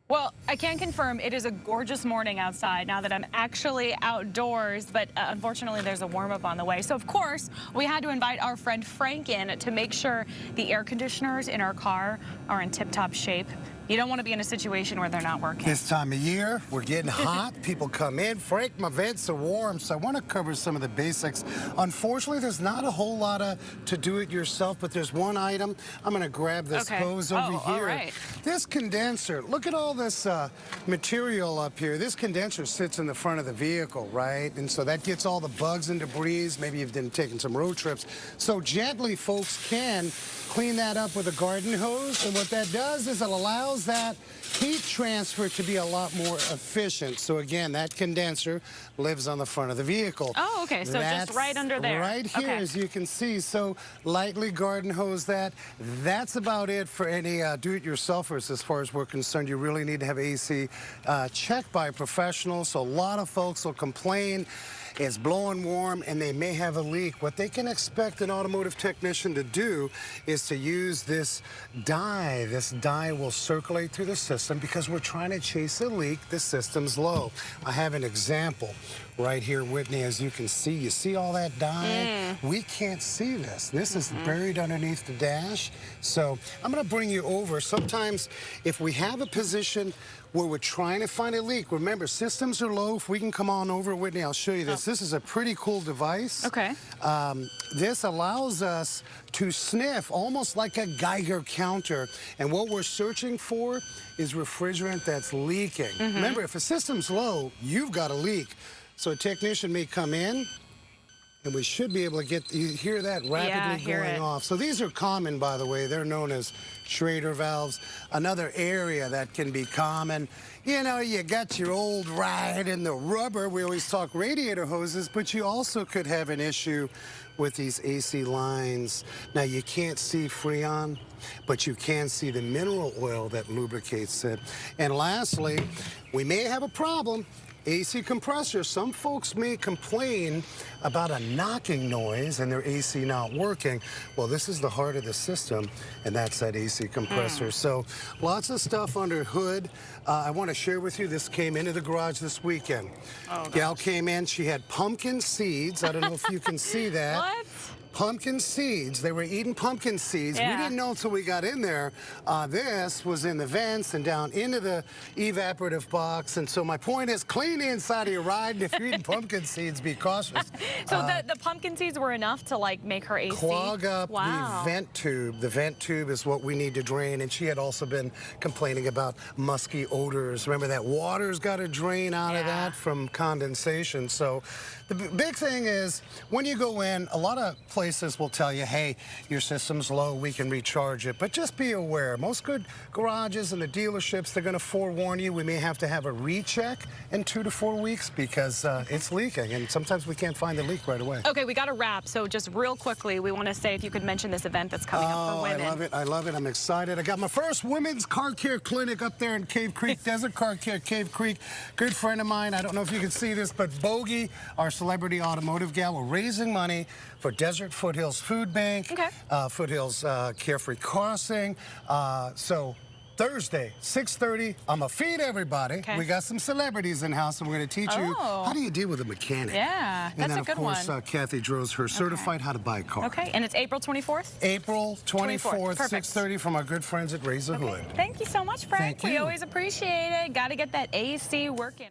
Well, I can confirm it is a gorgeous morning outside now that I'm actually outdoors, but unfortunately there's a warm-up on the way. So, of course, we had to invite our friend Frank in to make sure the air conditioners in our car are in tip-top shape. You don't want to be in a situation where they're not working. This time of year, we're getting hot. People come in. Frank, my vents are warm, so I want to cover some of the basics. Unfortunately, there's not a whole lot to do it yourself, but there's one item. I'm going to grab this hose over here. All right. This condenser, look at all this material up here. This condenser sits in the front of the vehicle, right? And so that gets all the bugs and debris. Maybe you've been taking some road trips. So gently, folks can clean that up with a garden hose. And what that does is it allows that heat transfer to be a lot more efficient. So again, that condenser lives on the front of the vehicle. Oh, okay. So That's just right under there. Right here, as you can see. So lightly garden hose that. That's about it for any do-it-yourselfers as far as we're concerned. You really need to have AC checked by a professional. So a lot of folks will complain. It's blowing warm and they may have a leak. What they can expect an automotive technician to do is to use this dye. This dye will circulate through the system because we're trying to chase a leak. The system's low. I have an example right here, Whitney, as you can see. You see all that dye? We can't see this. This is buried underneath the dash. So I'm going to bring you over. Sometimes if we have a position where we're trying to find a leak, remember, systems are low. If we can come on over, Whitney, I'll show you this. This is a pretty cool device. Okay. This allows us to sniff almost like a Geiger counter. And what we're searching for is refrigerant that's leaking. Remember, if a system's low, you've got a leak. So a technician may come in, and we should be able to get, you hear that rapidly going off. So these are common, by the way. They're known as Schrader valves. Another area that can be common, you know, you got your old ride in the rubber. We always talk radiator hoses, but you also could have an issue with these AC lines. Now, you can't see Freon, but you can see the mineral oil that lubricates it. And lastly, we may have a problem. AC compressor. Some folks may complain about a knocking noise and their AC not working. Well, this is the heart of the system, and that's that AC compressor. So lots of stuff under hood. I want to share with you, this came into the garage this weekend. Gal came in, she had pumpkin seeds. I don't know if you can see that. What? Pumpkin seeds. They were eating pumpkin seeds. Yeah. We didn't know until we got in there. This was in the vents and down into the evaporative box. And so my point is, clean the inside of your ride. And if you're eating pumpkin seeds, be cautious. So the pumpkin seeds were enough to, like, make her AC? Clog up the vent tube. The vent tube is what we need to drain. And she had also been complaining about musky odors. Remember, that water's got to drain out of that from condensation. So the big thing is, when you go in, a lot of places will tell you, hey, your system's low, we can recharge it. But just be aware, most good garages and the dealerships, they're going to forewarn you. We may have to have a recheck in 2 to 4 weeks because it's leaking, and sometimes we can't find the leak right away. Okay, we got to wrap. So just real quickly, we want to say if you could mention this event that's coming up for women. I love it. I love it. I'm excited. I got my first women's car care clinic up there in Cave Creek, Desert Car Care, Cave Creek. Good friend of mine. I don't know if you can see this, but Bogey, our celebrity automotive gal, we're raising money for Desert Foothills Food Bank, Foothills Carefree Crossing. So Thursday, 6:30, I'm going to feed everybody. We got some celebrities in house, and we're going to teach you how do you deal with a mechanic. Yeah, that's a good one. And then, of course, Kathy Droz, her certified how to buy a car. Okay, and it's April 24th? April 24th, 6:30 from our good friends at Raise the Hood. Thank you so much, Frank. Thank you. We always appreciate it. Got to get that AC working.